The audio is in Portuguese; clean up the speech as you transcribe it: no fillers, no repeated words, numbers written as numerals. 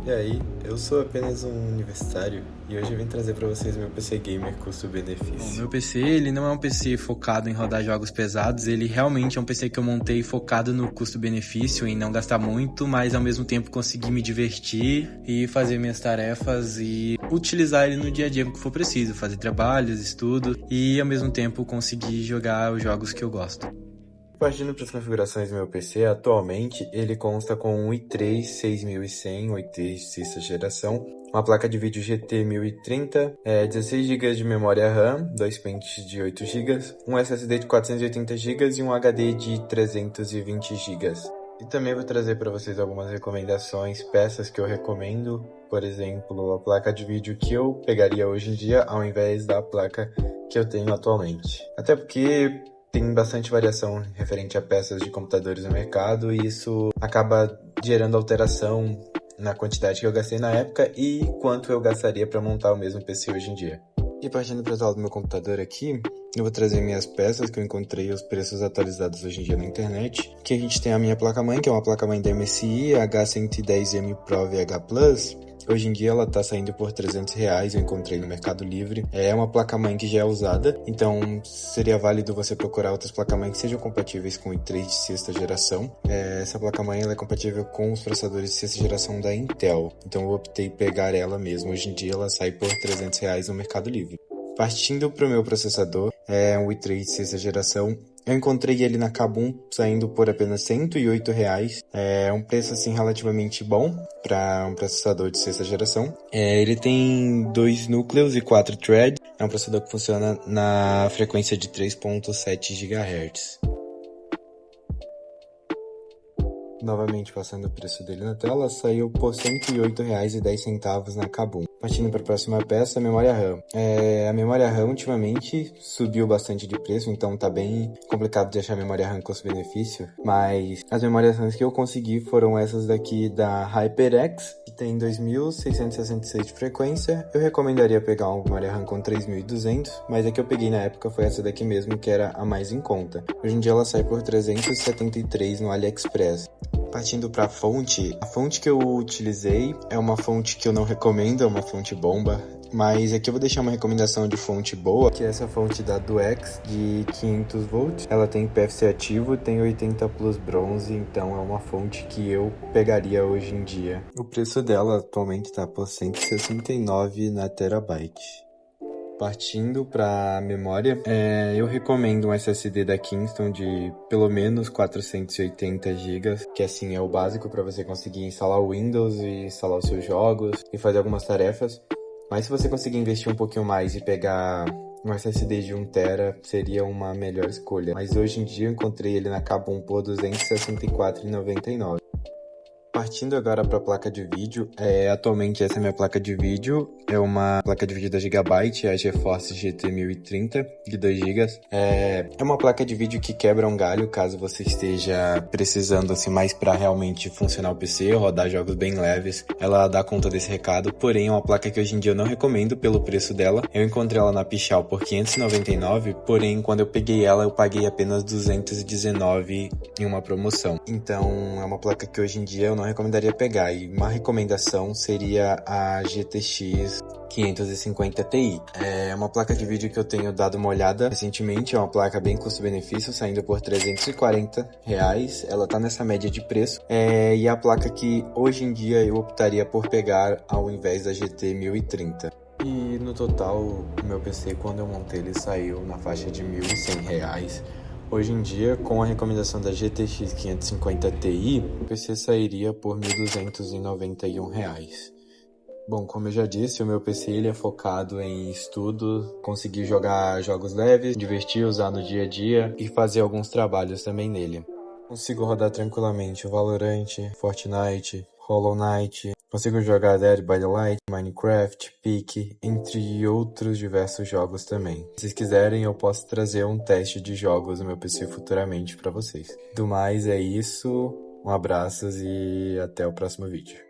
E aí, eu sou apenas um universitário e hoje eu vim trazer para vocês meu PC Gamer Bom, custo-benefício. meu PC, ele não é um PC focado em rodar jogos pesados, ele realmente é um PC que eu montei focado no custo-benefício, em não gastar muito, mas ao mesmo tempo conseguir me divertir e fazer minhas tarefas e utilizar ele no dia a dia que for preciso, fazer trabalhos, estudo e ao mesmo tempo conseguir jogar os jogos que eu gosto. Partindo para as configurações do meu PC, atualmente ele consta com um i3 6100, um i3 de sexta geração, uma placa de vídeo GT 1030, 16 GB de memória RAM, dois pentes de 8 GB, um SSD de 480 GB e um HD de 320 GB. E também vou trazer para vocês algumas recomendações, peças que eu recomendo, por exemplo, a placa de vídeo que eu pegaria hoje em dia ao invés da placa que eu tenho atualmente. Até porque tem bastante variação referente a peças de computadores no mercado e isso acaba gerando alteração na quantidade que eu gastei na época e quanto eu gastaria para montar o mesmo PC hoje em dia. E partindo para o tela do meu computador aqui, eu vou trazer minhas peças que eu encontrei os preços atualizados hoje em dia na internet. Aqui a gente tem a minha placa-mãe, que é uma placa-mãe da MSI H110M Pro VH Plus. Hoje em dia ela tá saindo por R$300, eu encontrei no Mercado Livre. É uma placa-mãe que já é usada, então seria válido você procurar outras placas-mães que sejam compatíveis com o i3 de sexta geração. Essa placa-mãe ela é compatível com os processadores de sexta geração da Intel, então eu optei pegar ela mesmo. Hoje em dia ela sai por R$300 no Mercado Livre. Partindo para o meu processador, é um i3 de sexta geração. Eu encontrei ele na Kabum saindo por apenas R$108. É um preço assim relativamente bom para um processador de sexta geração. Ele tem 2 núcleos e 4 threads. É um processador que funciona na frequência de 3.7 GHz. Novamente passando o preço dele na tela, saiu por R$108,10 na Kabum. Partindo para a próxima peça, a memória RAM. A memória RAM ultimamente subiu bastante de preço, então tá bem complicado de achar memória RAM custo-benefício, mas as memórias RAM que eu consegui foram essas daqui da HyperX, que tem 2666 de frequência. Eu recomendaria pegar uma memória RAM com 3200, mas a que eu peguei na época foi essa daqui mesmo, que era a mais em conta. Hoje em dia ela sai por 373 no AliExpress. Partindo para a fonte que eu utilizei é uma fonte que eu não recomendo, é uma fonte bomba, mas aqui eu vou deixar uma recomendação de fonte boa, que é essa fonte da Duex de 500 volts. Ela tem PFC ativo, tem 80 plus bronze, então é uma fonte que eu pegaria hoje em dia. O preço dela atualmente está por R$169 na terabyte. Partindo para a memória, eu recomendo um SSD da Kingston de pelo menos 480 GB, que assim é o básico para você conseguir instalar o Windows e instalar os seus jogos e fazer algumas tarefas. Mas se você conseguir investir um pouquinho mais e pegar um SSD de 1TB, seria uma melhor escolha. Mas hoje em dia eu encontrei ele na Kabum por R$264,99. Partindo agora para a placa de vídeo, atualmente essa é a minha placa de vídeo, é uma placa de vídeo da Gigabyte, a GeForce GT 1030 de 2 GB. É uma placa de vídeo que quebra um galho caso você esteja precisando assim mais para realmente funcionar o PC, rodar jogos bem leves. Ela dá conta desse recado, porém é uma placa que hoje em dia eu não recomendo pelo preço dela. Eu encontrei ela na Pichau por R$599, porém quando eu peguei ela eu paguei apenas R$219 em uma promoção. Então é uma placa que hoje em dia eu não recomendaria pegar, e uma recomendação seria a GTX 550 Ti. É uma placa de vídeo que eu tenho dado uma olhada recentemente, é uma placa bem custo-benefício, saindo por R$340. Ela tá nessa média de preço, e a placa que hoje em dia eu optaria por pegar ao invés da GT 1030. E no total, o meu PC, quando eu montei, ele saiu na faixa de R$1.100. Hoje em dia, com a recomendação da GTX 550 Ti, o PC sairia por R$1.291. Bom, como eu já disse, o meu PC ele é focado em estudo, conseguir jogar jogos leves, divertir, usar no dia a dia e fazer alguns trabalhos também nele. Consigo rodar tranquilamente o Valorant, Fortnite, Hollow Knight, consigo jogar Dead by Daylight, Minecraft, Peak, entre outros diversos jogos também. Se vocês quiserem, eu posso trazer um teste de jogos no meu PC futuramente para vocês. Do mais, é isso. Um abraço e até o próximo vídeo.